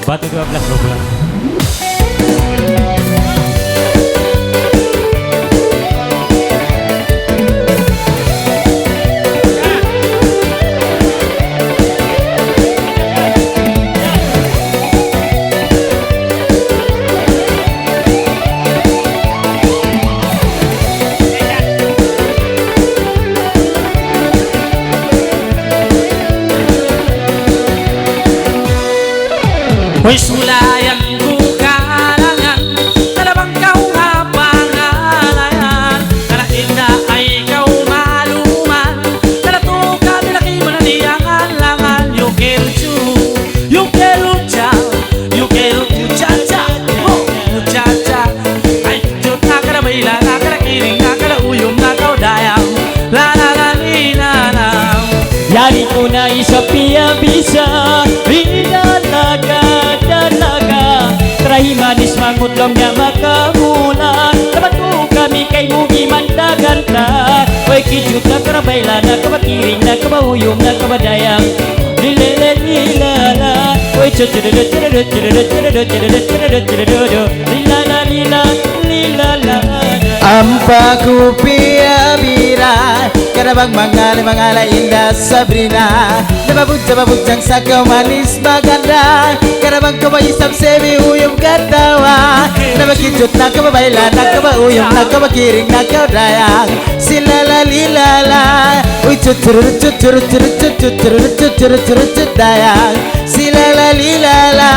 Batu 12 bulan. Wis ulayan ku kalangan, talabang kau ngapangalayan, kana indah ay kau maluman, kana to kami laki mananiyangan langan. Yo quiero chu, yo quiero cha, yo quiero cha cha, oh cha cha. Ay jut na kana baila na kana kiring na kana uyum na kau dayang, la la la li la la. Yari ko na isa pia bisa manis mangutlong niya makamulan. Dapat ko kami kay mugi mandaganta. Way kijut na karabayla na kabakiring na kabahuyong na kabadayang lilala. Way lilala lilala. Ampa ku pia bira karabang mangalay indah Sabrina. Nababug jang sakau manis maganda. Karabang kabayisam sebi uyum katawa. Nabakijut na kababayla na kabauyum na kabakiring na kaudayang silala lilala. Uy cucurut dayang silala lilala.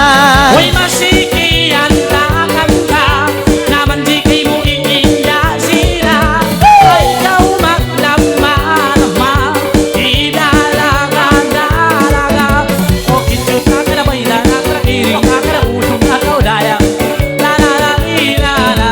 Uy masikian takang ka naman di kay mo iinda sila. Ay kau magdama idalagan dalaga. O kijut na kanabayla na kanakiring na kanauyong na kaudayang la la la la la.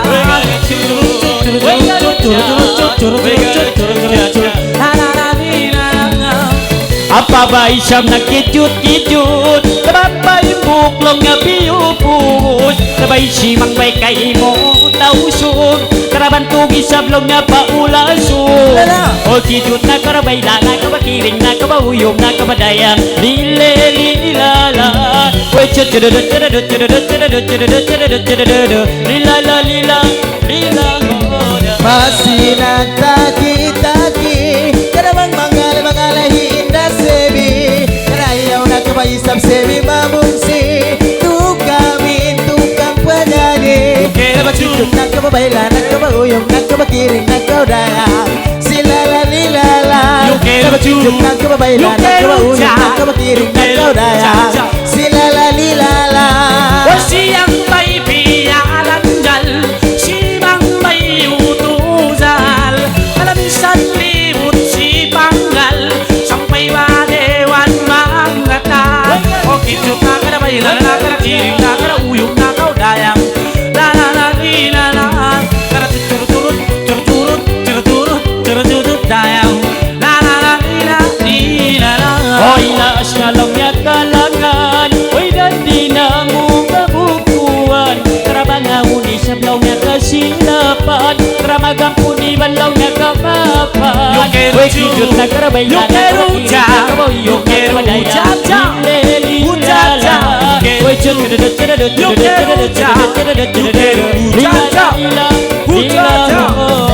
Apa ba isyam na kijut-kijut, sabay buklong nga biyupus, sabay simang bay kay mo tausog, karaban tugi sablong nga paulasog. O kijut na karabay na kabakiring na kabahuyong na kabadayang lilala. Oy lilala lilala. Masih nagtaki-taki karabang mangalay indah sebi. Karayaw na kabayisam sebi mamungsi. Tukang penyanyi. Nabakijut na kababayla na kabahuyong na kabakiring na kaudayang silala lilala. Nabakijut na kababayla na kabahuyong na kabakiring na kaudayang silala lilala. Siyang may piyalan dal, simang may utuzal, kalamisan libut si panggal, sampay wadewan mangatal. O kijut na kanabayla na kanakiring na kanauyong na kaudayang la la la li la la. Kana turut dayang la la la li la la. Oy laas nga lang niya kalangan, oy dandi na mga bukuan, karabangahon isablaw niya kasilapan, karamagang puniban lang niya kakapan. Oy kijut na karabay na Yo quiero cha, lilala. Oy Yo quiero cha, lilala.